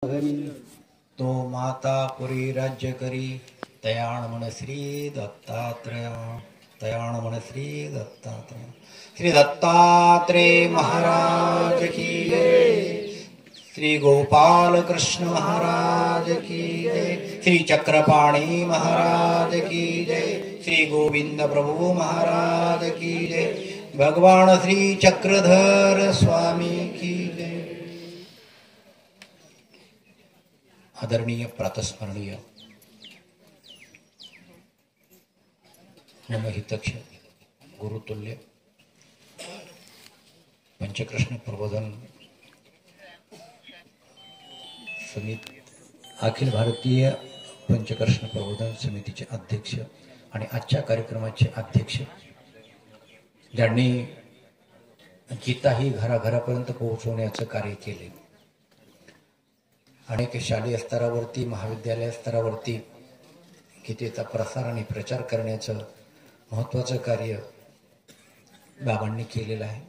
तो माता पुरी राज्य करी तयाण मन श्री दत्तात्रेय तयाण मन श्री दत्तात्रेय श्री दत्तात्रेय महाराज की जय। श्री गोपाल कृष्ण महाराज की जय। श्री चक्रपाणी महाराज की जय। श्री गोविंद प्रभु महाराज की जय। भगवान श्री चक्रधर स्वामी की जय। आदरणीय प्रातस्मरणीय मम हितक्ष गुरुतुल्य पंचकृष्ण प्रबोधन समिती अखिल भारतीय पंचकृष्ण प्रबोधन समितीचे अध्यक्ष आणि आजच्या कार्यक्रमाचे अध्यक्ष, ज्यांनी गीता ही घराघरापर्यंत पोहोचवण्याचं कार्य केले, अनेक शालेय स्तरावरती महाविद्यालय स्तरावरती गीतेचा प्रसार आणि प्रचार करण्याचं महत्त्वाचं कार्य बाबांनी केलेलं आहे.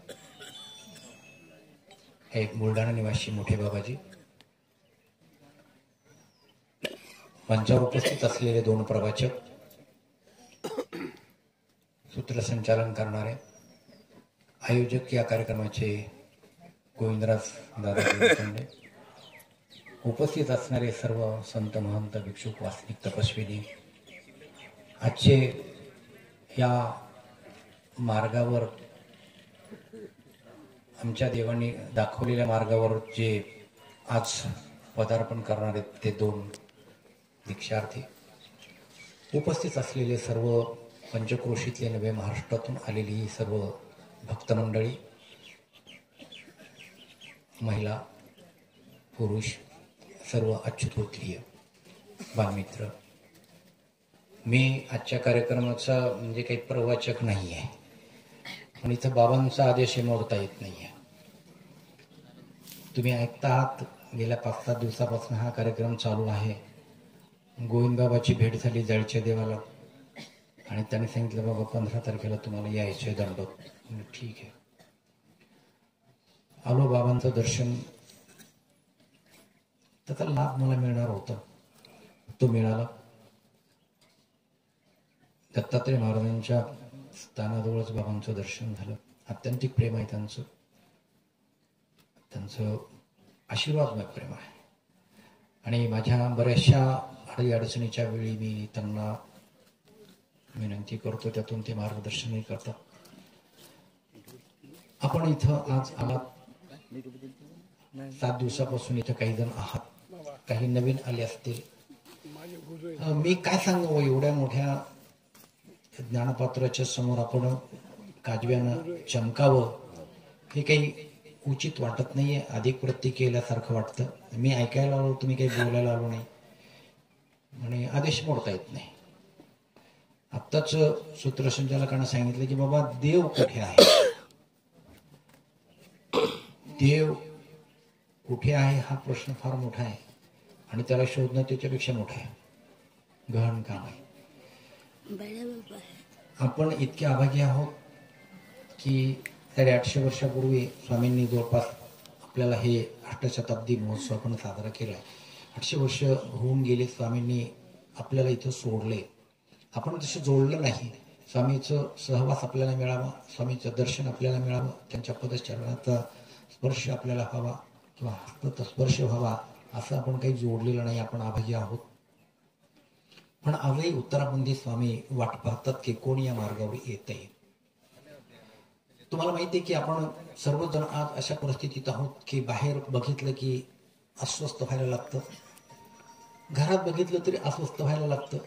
एक बुलढाणा निवासी मोठे बाबाजी, मंचावर उपस्थित असलेले दोन प्रवाचक, सूत्रसंचालन करणारे आयोजक या कार्यक्रमाचे गोविंदराज दादा देशपांडे, उपस्थित असणारे सर्व संत महंत भिक्षुक वासनिक तपस्विनी, आजचे या मार्गावर आमच्या देवांनी दाखवलेल्या मार्गावर जे आज पदार्पण करणारे ते दोन दीक्षार्थी, उपस्थित असलेले सर्व पंचक्रोशीतले नवे महाराष्ट्रातून आलेली ही सर्व भक्त मंडळी, महिला पुरुष, सर्व अच्युतोत्रीय बालमित्र, मी आजच्या कार्यक्रमाचा म्हणजे काही प्रवाचक नाही आहे, पण इथं बाबांचा आदेश मोडता येत नाही आहे. तुम्ही ऐकता आहात, गेल्या 5-7 दिवसापासून हा कार्यक्रम चालू आहे. गोविंद बाबाची भेट झाली जाळच्या देवाला आणि त्यांनी सांगितलं, बाबा 15 तारखेला तुम्हाला यायचे दंडोत. ठीक आहे, आलो. बाबांचं दर्शन, त्याचा लाभ मला मिळणार होता, तो मिळाला. दत्तात्रेय महाराजांच्या स्थानाजवळच बाबांचं दर्शन झालं. अत्यंतिक प्रेम आहे त्यांचं, त्यांचं आशीर्वादमय प्रेम आहे. आणि माझ्या बऱ्याचशा अडचणीच्या वेळी मी त्यांना विनंती करतो, त्यातून ते मार्गदर्शनही करतात. आपण इथं आज आलात, 7 दिवसापासून इथं काही जण आहात, काही नवीन आले असतील. मी काय सांगू, एवढ्या मोठ्या ज्ञानपात्राच्या समोर आपण काजव्यानं चमकावं हे काही उचित वाटत नाहीये. अधिक वृत्ती केल्यासारखं वाटतं. मी ऐकायला आलो, तुम्ही काही बोलायला आलो नाही आणि आदेश मोडता येत नाही. आत्ताच सूत्रसंचालकांना सांगितलं की बाबा देव कुठे आहे, देव कुठे आहे हा प्रश्न फार मोठा आहे आणि त्याला शोधणं त्याच्यापेक्षा मोठं आहे, गहन काम आहे. आपण इतके अभागी आहोत की 850 वर्षापूर्वी स्वामींनी जवळपास आपल्याला हे अष्टशताब्दी महोत्सव आपण साजरा केला. 800 वर्ष होऊन गेले, स्वामींनी आपल्याला इथं सोडले, आपण तसं जोडलं नाही. स्वामीचं सहवास आपल्याला मिळावा, स्वामीचं दर्शन आपल्याला मिळावं, त्यांच्या पदचरणाचा स्पर्श आपल्याला व्हावा किंवा हस्ताचा स्पर्श व्हावा, असं आपण काही जोडलेलं नाही. आपण अभागी आहोत. पण आजही उत्तराबंदी स्वामी वाट पाहतात की कोण या मार्गावर येत आहे. तुम्हाला माहिती आहे की आपण सर्वजण आज अशा परिस्थितीत आहोत की बाहेर बघितलं की अस्वस्थ व्हायला लागतं, घरात बघितलं तरी अस्वस्थ व्हायला लागतं.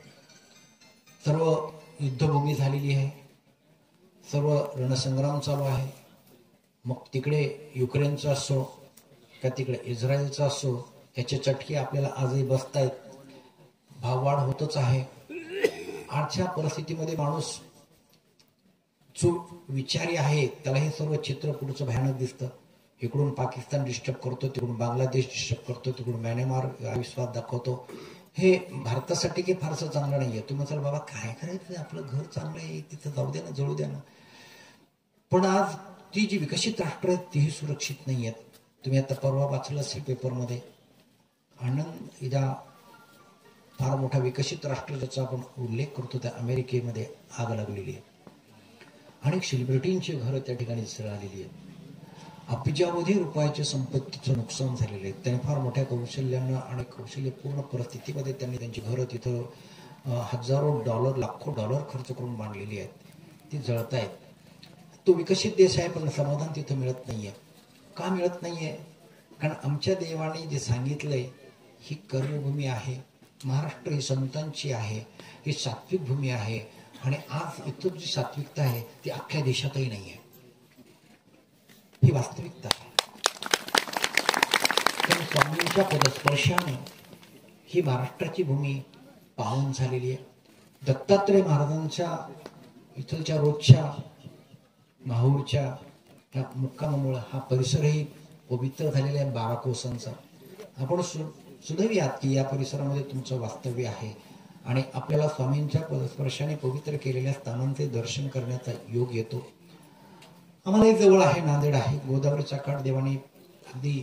सर्व युद्धभूमी झालेली आहे, सर्व रणसंग्राम चालू आहे. मग तिकडे युक्रेनचा असो का तिकडे इस्रायलचा असो, याचे चटके आपल्याला आजही बसतायत. भाववाढ होतच आहे. आजच्या परिस्थितीमध्ये माणूस जो विचारी आहे त्याला हे सर्व चित्र पुढचं भयानक दिसतं. इकडून पाकिस्तान डिस्टर्ब करतो, तिकडून बांगलादेश डिस्टर्ब करतो, तिकडून म्यानमार विश्वास दाखवतो. हे भारतासाठी काही फारसं चांगलं नाहीये. तुम्ही म्हणाल बाबा काय करायचं, आपलं घर चांगलं आहे, तिथं जाऊ द्या ना, जळू द्या ना. पण आज ती जी विकसित राष्ट्र आहेत तीही सुरक्षित नाही आहेत. तुम्ही आता परवा वाचलं असेल पेपरमध्ये, आनंद इदा फार मोठा विकसित राष्ट्र ज्याचा आपण उल्लेख करतो त्या अमेरिकेमध्ये आग लागलेली आहे. अनेक सेलिब्रिटींची घरं त्या ठिकाणी जळालेली आहेत. अब्जावधी रुपयाच्या संपत्तीचं नुकसान झालेलं आहे. त्याने फार मोठ्या कौशल्यानं आणि कौशल्यपूर्ण परिस्थितीमध्ये त्यांनी त्यांची घरं तिथं हजारो डॉलर लाखो डॉलर खर्च करून बांधलेली आहेत. ती जळत आहेत. तो विकसित देश आहे पण समाधान तिथं मिळत नाहीये. का मिळत नाहीये? कारण आमच्या देवाने जे सांगितलंय ही कर्मभूमी आहे. महाराष्ट्र ही संतांची आहे. ही सात्विक भूमी आहे. आणि आज इथं जी सात्विकता आहे ती अख्ख्या देशातही नाही आहे. ही वास्तविकता आहे. कारण स्वामींच्या पदस्पर्शाने ही महाराष्ट्राची भूमी पावन झालेली आहे. दत्तात्रय महाराजांच्या इथलच्या रोजच्या माहूरच्या या मुक्कामामुळे हा परिसरही पवित्र झालेला आहे 12 कोसांचा. आपण सुदैवात की या परिसरामध्ये तुमचं वास्तव्य आहे आणि आपल्याला स्वामींच्या पदस्पर्शाने पवित्र केलेल्या स्थानांचे दर्शन करण्याचा योग येतो. आम्हाला जवळ आहे, नांदेड आहे. गोदावरीचा काठ देवाने अगदी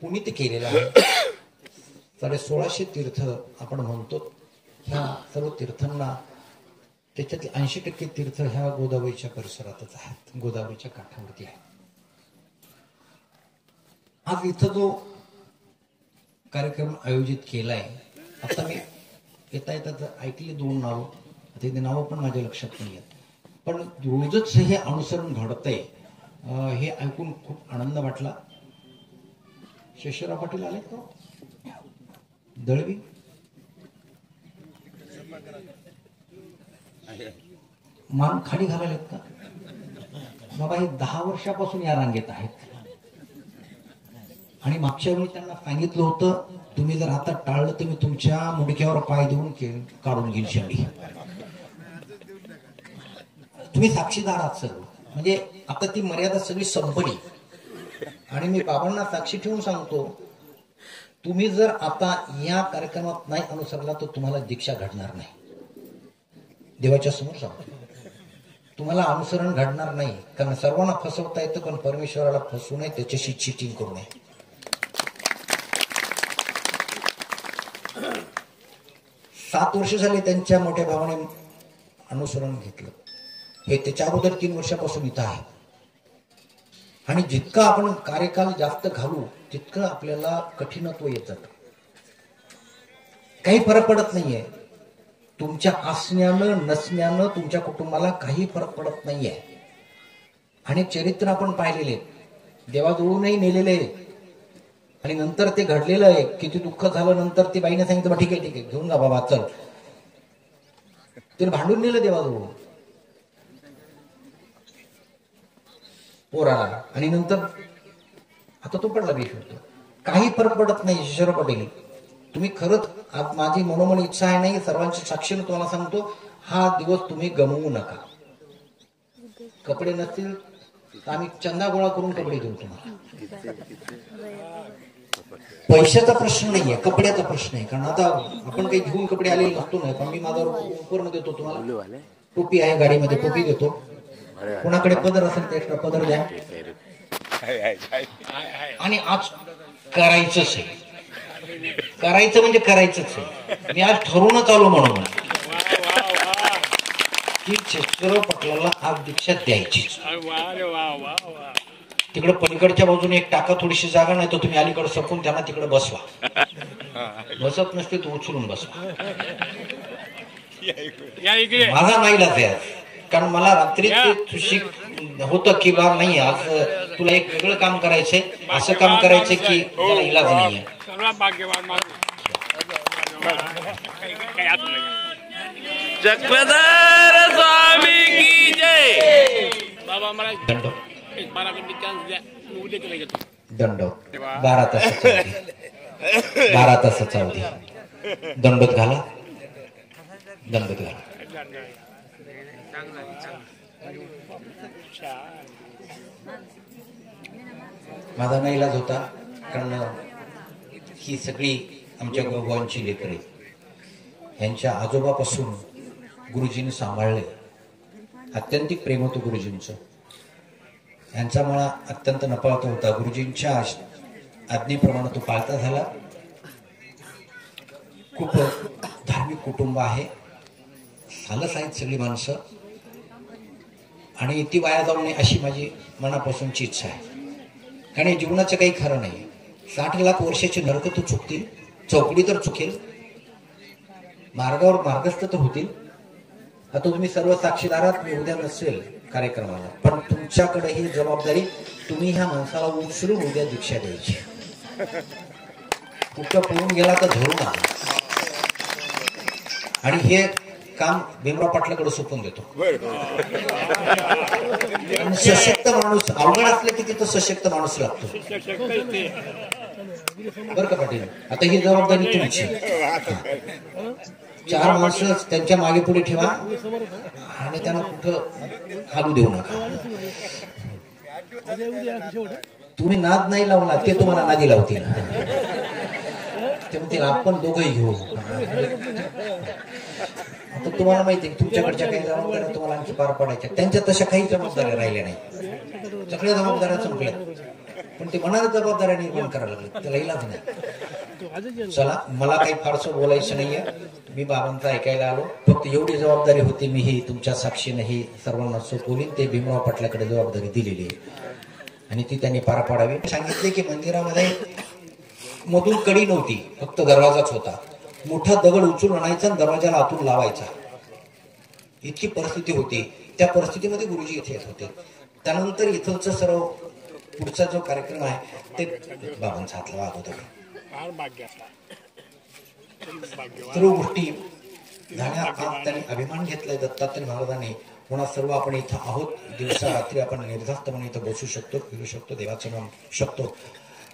पुनीत केलेला आहे. 1650 तीर्थ आपण म्हणतो. ह्या सर्व तीर्थांना त्याच्यातले 80% तीर्थ ह्या गोदावरीच्या परिसरातच आहेत, गोदावरीच्या काठावरती आहे. आज इथं जो कार्यक्रम आयोजित केलाय, आता मी येता येतात ऐकली 2 नावं, आता ते नावं पण माझ्या लक्षात नाही आहेत, पण रोजच हे अनुसरण घडतंय. हे ऐकून खूप आनंद वाटला. शेषराव पाटील आले का? दळवी मान खाली घालायलेत का बाबा? हे 10 वर्षापासून या रांगेत आहेत. आणि मागच्या वेळी त्यांना सांगितलं होतं तुम्ही जर आता टाळलं तर मी तुमच्या मुंडक्यावर पाय देऊन काढून घेईल शेंडी. तुम्ही साक्षीदार आहात सर्व. म्हणजे आता ती मर्यादा सगळी संपली. आणि मी बाबांना साक्षी ठेवून सांगतो, तुम्ही जर आता या कार्यक्रमात नाही अनुसरला तर तुम्हाला दीक्षा घडणार नाही. देवाच्या समोर सांगतो, तुम्हाला अनुसरण घडणार नाही. कारण सर्वांना फसवता येतं पण परमेश्वराला फसवू नये, त्याच्याशी चिटिंग करू नये. 7 वर्ष झाले त्यांच्या मोठ्या भावाने अनुसरण घेतलं. हे त्याच्या अगोदर 3 वर्षापासून इथं आहे. आणि जितका आपण कार्यकाल जास्त घालू तितकं आपल्याला कठीणत्व येत जातं. काही फरक पडत नाहीये. तुमच्या असण्यानं नसण्यानं तुमच्या कुटुंबाला काही फरक पडत नाहीये. आणि चरित्र आपण पाहिलेले, देवाजवळूनही नेलेले आणि नंतर ते घडलेलं आहे. किती दुःख झालं. नंतर ती बाईने सांगितलं ठीक आहे घेऊन जा बाबा चल. ते भांडून नेलं देवाजवळून पोराला. आणि नंतर आता तो पडला बेशुद्ध. काही फरक पडत नाही. शेषराव पाटील, तुम्ही खरंच माझी मनोमन इच्छा आहे, नाही सर्वांची साक्षीने तुम्हाला सांगतो, हा दिवस तुम्ही गमवू नका. कपडे नसतील तर आम्ही चंदा गोळा करून कपडे देऊ तुम्हाला. पैशाचा प्रश्न नाहीये, कपड्याचा प्रश्न आहे. कारण आता आपण काही घेऊन कपडे आलेले नसतो नाही. पण मी माझा उपकरण देतो तुम्हाला. टोपी आहे गाडीमध्ये, टोपी देतो. कोणाकडे पदर असेल तर एक्स्ट्रा पदर द्या. आणि आज करायचंच आहे. करायचं म्हणजे करायचंच आहे. मी आज ठरवूनच आलो म्हणून की शेषराव पाटलाला आज दीक्षा द्यायची. तिकडे पलीकडच्या बाजूने एक टाका, थोडीशी जागा, नाही तर तुम्ही अलीकडे सरकून त्यांना तिकडे बसवा. बसत नसते तर उचलून बसवा. माझा नाईलाज आहे. कारण मला रात्री होतं की बा नाही आज तुला एक वेगळं काम करायचंय, असं काम करायचंय की त्याला इलाज नाहीये. चक्रधर स्वामी की जय. बाबा मला एक 12 मिनिट चान्स द्या. दंडवत 12 तासाचा अवधी. दंडवत घाला, दंडवत घाला. माझा नाही इलाज होता. कारण ही सगळी आमच्या गुरुबांची लेकरे. यांच्या आजोबापासून गुरुजींनी सांभाळले. अत्यंतिक प्रेम होतं गुरुजींचं. यांचा मला अत्यंत नपाळता होता. गुरुजींच्या आज्ञेप्रमाणे तो पाळता झाला. खूप धार्मिक कुटुंब आहे, सालस आहेत सगळी माणसं, आणि ती वाया जाऊ नये अशी माझी मनापासूनची इच्छा आहे. कारण जीवनाचं काही खरं नाही. 60 लाख वर्षाची नरक तर चुकतील, चौकडी तर चुकेल, मार्गावर मार्गस्थ तर होतील. आता तुम्ही सर्व साक्षीदारात, मी उद्या नसेल कार्यक्रमाला, पण तुमच्याकडे ही जबाबदारी, तुम्ही ह्या माणसाला उचलून उद्या दीक्षा द्यायची. कुठं पळून गेला तर धरू नका. आणि हे काम भीमराव पाटलाकडे सोपून देतो. सशक्त माणूस अवघड असले की तिथं सशक्त माणूस लागतो, बरं का पाटील. आता ही जबाबदारी तुमची. 4 माणसं त्यांच्या मागे पुढे ठेवा आणि त्यांना कुठं हालू देऊ नका. तुम्ही नाद नाही लावला, ते तुम्हाला नादी लावतील. ते म्हणतील आपण दोघंही घेऊ. आता तुम्हाला माहिती आहे तुमच्याकडच्या काही जबाबदाऱ्या तुम्हाला आणखी पार पडायच्या, त्यांच्या तशा काही जबाबदाऱ्या राहिल्या नाही. सगळ्या जबाबदाऱ्या संपल्या, पण ते मनाला जबाबदाऱ्या निर्माण करायला लागले, त्याला इलाज नाही. चला, मला काही फारसं बोलायचं नाहीये, मी बाबांचा ऐकायला आलो. फक्त एवढी जबाबदारी होती, मी ही तुमच्या साक्षीने ही सर्वांना सोपवली. ते भीमराव पाटलाकडे जबाबदारी दिलेली आहे आणि ती त्यांनी पार पाडावी. सांगितले की मंदिरामध्ये मधून कडी नव्हती, फक्त दरवाजाच होता. मोठा दगड उचलून आणायचा आणि दरवाजाला आतून लावायचा, इतकी परिस्थिती होती. त्या परिस्थितीमध्ये गुरुजी इथे येत होते. त्यानंतर इथलचं सर्व पुढचा जो कार्यक्रम आहे ते बाबांचा हातला वाद होता. सर्व गोष्टी झाल्या. त्यांनी अभिमान घेतलाय दत्तात्रय महाराजांनी. पुन्हा सर्व आपण इथं आहोत, दिवसा रात्री आपण निर्धास्तपणे इथं बसू शकतो, फिरू शकतो, देवाचं नाम शकतो.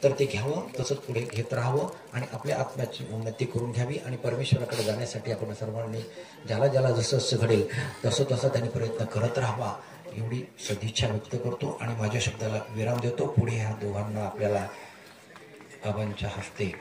तर ते घ्यावं, तसंच पुढे घेत राहावं आणि आपल्या आत्म्याची उन्नती करून घ्यावी. आणि परमेश्वराकडे जाण्यासाठी आपण सर्वांनी ज्याला ज्याला जसं जसं घडेल तसं तसं त्यांनी प्रयत्न करत राहावा, एवढी सदिच्छा व्यक्त करतो आणि माझ्या शब्दाला विराम देतो. पुढे ह्या दोघांना आपल्याला बाबांच्या हस्ते